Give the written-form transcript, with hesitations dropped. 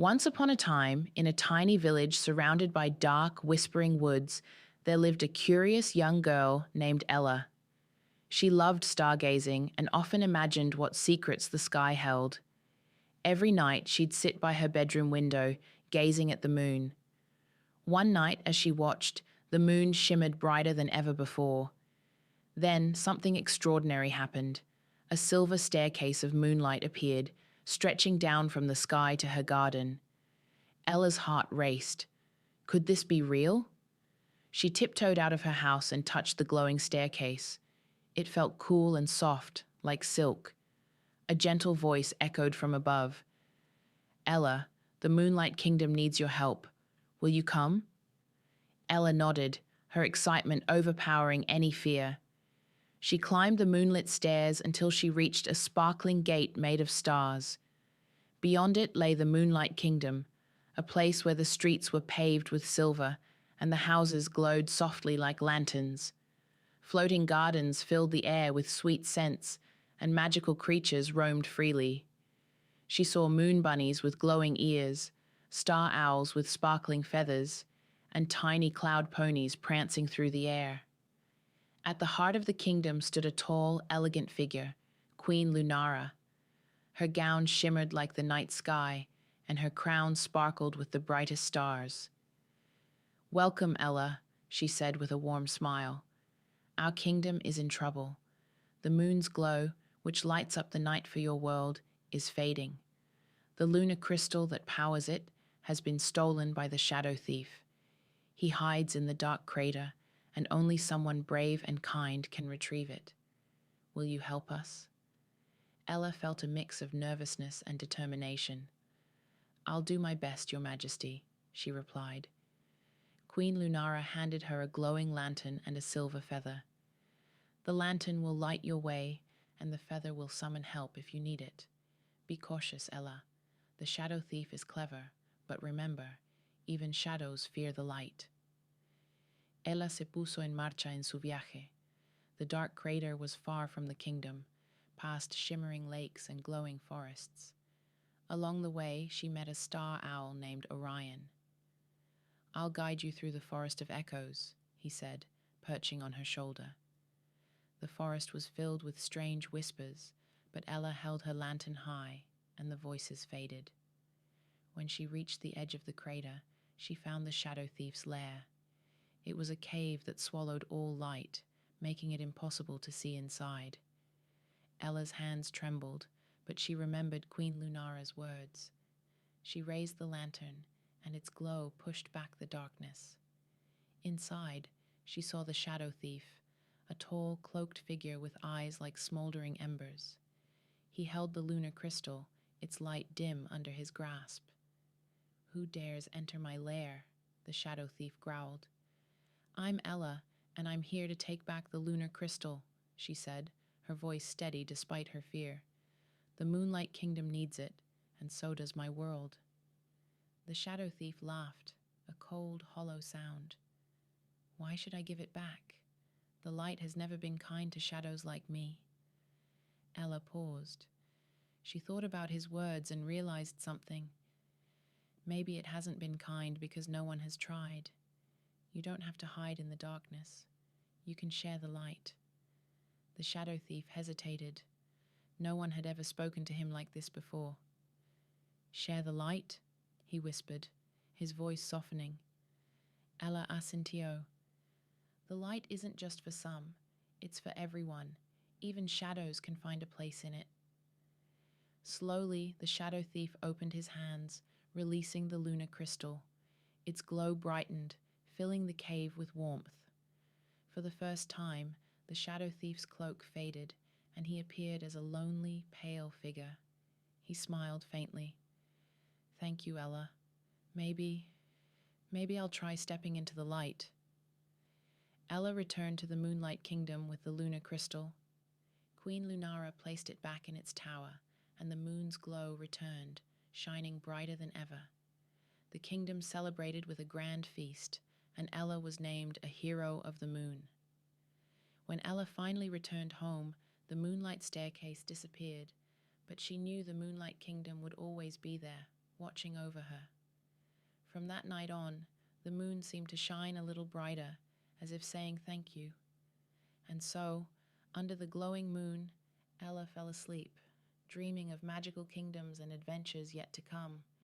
Once upon a time, in a tiny village surrounded by dark, whispering woods, there lived a curious young girl named Ella. She loved stargazing and often imagined what secrets the sky held. Every night, she'd sit by her bedroom window, gazing at the moon. One night, as she watched, the moon shimmered brighter than ever before. Then, something extraordinary happened. A silver staircase of moonlight appeared, stretching down from the sky to her garden. Ella's heart raced. Could this be real? She tiptoed out of her house and touched the glowing staircase. It felt cool and soft, like silk. A gentle voice echoed from above. Ella, the Moonlight Kingdom needs your help. Will you come? Ella nodded, her excitement overpowering any fear. She climbed the moonlit stairs until she reached a sparkling gate made of stars. Beyond it lay the Moonlight Kingdom, a place where the streets were paved with silver and the houses glowed softly like lanterns. Floating gardens filled the air with sweet scents, and magical creatures roamed freely. She saw moon bunnies with glowing ears, star owls with sparkling feathers, and tiny cloud ponies prancing through the air. At the heart of the kingdom stood a tall, elegant figure, Queen Lunara. Her gown shimmered like the night sky, and her crown sparkled with the brightest stars. "Welcome, Ella," she said with a warm smile. "Our kingdom is in trouble. The moon's glow, which lights up the night for your world, is fading. The lunar crystal that powers it has been stolen by the shadow thief. He hides in the dark crater, and only someone brave and kind can retrieve it. Will you help us?" Ella felt a mix of nervousness and determination. "I'll do my best, Your Majesty," she replied. Queen Lunara handed her a glowing lantern and a silver feather. "The lantern will light your way, and the feather will summon help if you need it. Be cautious, Ella. The shadow thief is clever, but remember, even shadows fear the light." Ella se puso en marcha en su viaje. The dark crater was far from the kingdom, past shimmering lakes and glowing forests. Along the way, she met a star owl named Orion. "I'll guide you through the forest of echoes," he said, perching on her shoulder. The forest was filled with strange whispers, but Ella held her lantern high, and the voices faded. When she reached the edge of the crater, she found the shadow thief's lair. It was a cave that swallowed all light, making it impossible to see inside. Ella's hands trembled, but she remembered Queen Lunara's words. She raised the lantern, and its glow pushed back the darkness. Inside, she saw the shadow thief, a tall, cloaked figure with eyes like smoldering embers. He held the lunar crystal, its light dim under his grasp. "Who dares enter my lair?" the shadow thief growled. "I'm Ella, and I'm here to take back the lunar crystal," she said, her voice steady despite her fear. "The Moonlight Kingdom needs it, and so does my world." The shadow thief laughed, a cold, hollow sound. "Why should I give it back? The light has never been kind to shadows like me." Ella paused. She thought about his words and realized something. Maybe it hasn't been kind because no one has tried. You don't have to hide in the darkness. You can share the light. The shadow thief hesitated. No one had ever spoken to him like this before. "Share the light?" he whispered, his voice softening. Ella asintió. "The light isn't just for some. It's for everyone. Even shadows can find a place in it." Slowly, the shadow thief opened his hands, releasing the lunar crystal. Its glow brightened, filling the cave with warmth. For the first time, the shadow thief's cloak faded, and he appeared as a lonely, pale figure. He smiled faintly. "Thank you, Ella. Maybe I'll try stepping into the light." Ella returned to the Moonlight Kingdom with the lunar crystal. Queen Lunara placed it back in its tower, and the moon's glow returned, shining brighter than ever. The kingdom celebrated with a grand feast, and Ella was named a hero of the moon. When Ella finally returned home, the moonlight staircase disappeared, but she knew the Moonlight Kingdom would always be there, watching over her. From that night on, the moon seemed to shine a little brighter, as if saying thank you. And so, under the glowing moon, Ella fell asleep, dreaming of magical kingdoms and adventures yet to come,